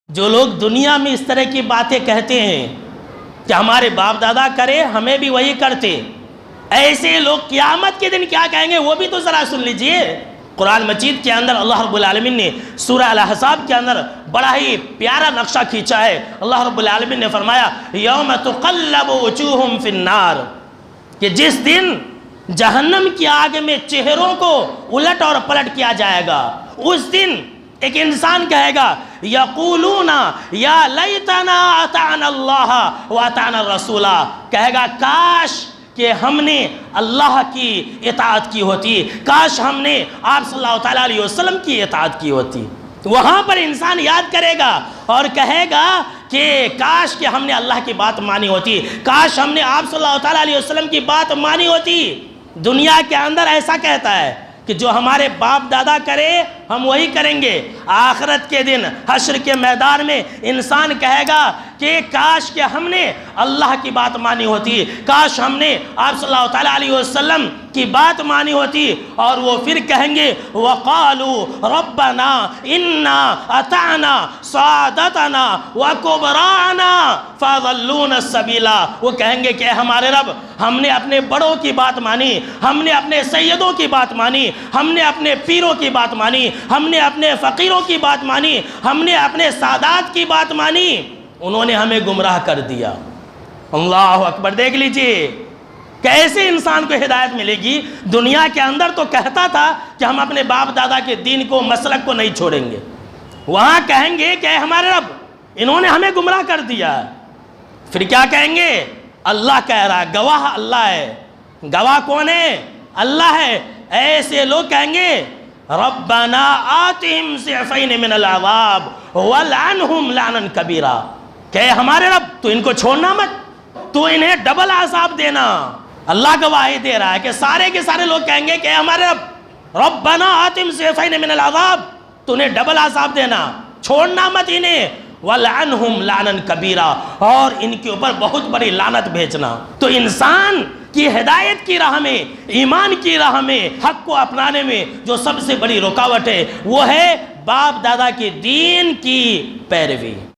جو لوگ دنیا میں اس طرح کی باتیں کہتے ہیں کہ ہمارے باپ دادا کرے ہمیں بھی وہی کرتے، ایسے لوگ قیامت کے دن کیا کہیں گے وہ بھی تو ذرا سن لیجئے۔ قرآن مجید کے اندر اللہ رب العالمین نے سورہ الاحزاب کے اندر بڑا ہی پیارا نقشہ کھینچا ہے۔ اللہ رب العالمین نے فرمایا یوم تقلب وجوہہم فی النار، کہ جس دن جہنم کی آگ میں چہروں کو الٹ اور پلٹ کیا جائے گا، اس دن ایک انسان کہے گا یقولون یا لیتنا اطعنا اللہ واطعنا الرسول، کہے گا کاش کہ ہم نے اللہ کی اطاعت کی ہوتی، کاش ہم نے آپ صلی اللہ علیہ وسلم کی اطاعت کی ہوتی۔ وہاں پر انسان یاد کرے گا اور کہے گا کہ کاش کہ ہم نے اللہ کی بات مانی ہوتی، کاش ہم نے آپ صلی اللہ علیہ وسلم کی بات مانی ہوتی۔ دنیا کے اندر ایسا کہتا ہے کہ جو ہمارے باپ دادا کرے ہم وہی کریں گے۔ آخرت کے دن حشر کے میدان میں انسان کہے گا کہ کاش کہ ہم نے اللہ کی بات مانی ہوتی، کاش ہم نے آپ صلی اللہ علیہ وسلم کی بات مانی ہوتی، اور وہ پھر کہیں گے وَقَالُوا رَبَّنَا إِنَّا أَطَعْنَا سَادَتَنَا وَكُبْرَانَا فَأَضَلُّونَا السَّبِيلَ، وہ کہیں گے کہ ہمارے رب ہم نے اپنے بڑوں کی بات مانی، ہم نے اپنے سیدوں کی بات مانی، ہم نے اپنے پیروں کی بات مانی، ہم نے اپنے فقیروں کی بات مانی، ہم نے اپنے سادات کی بات مانی، انہوں نے ہمیں گمراہ کر دیا۔ اللہ اکبر! دیکھ لیجئے کیسے انسان کو ہدایت ملے گی۔ دنیا کے اندر تو کہتا تھا کہ ہم اپنے باپ دادا کے دین کو مسلک کو نہیں چھوڑیں گے، وہاں کہیں گے کہ اے ہمارے رب انہوں نے ہمیں گمراہ کر دیا۔ پھر کیا کہیں گے؟ اللہ کہہ رہا ہے، گواہ اللہ ہے۔ گواہ کون ہے؟ اللہ ہے۔ ایسے لوگ کہیں گے ربنا آتہم ضعفین من العذاب والعنہم لعنا کبیرا، کہ ہمارے رب تو ان کو چھوڑنا مت، تو انہیں ڈبل عذاب دینا۔ اللہ گواہی دے رہا ہے کہ سارے کے سارے لوگ کہیں گے کہ ہمارے رب ربنا آتہم ضعفین من العذاب، تو انہیں ڈبل عذاب دینا، چھوڑنا مت انہیں، وَلْعَنْهُمْ لَعْنًا كَبِيرًا، اور ان کے اوپر بہت بڑی لعنت بھیجنا۔ تو انسان کی ہدایت کی راہ میں، ایمان کی راہ میں، حق کو اپنانے میں جو سب سے بڑی رکاوٹ ہے وہ ہے باپ دادا کے دین کی پیروی۔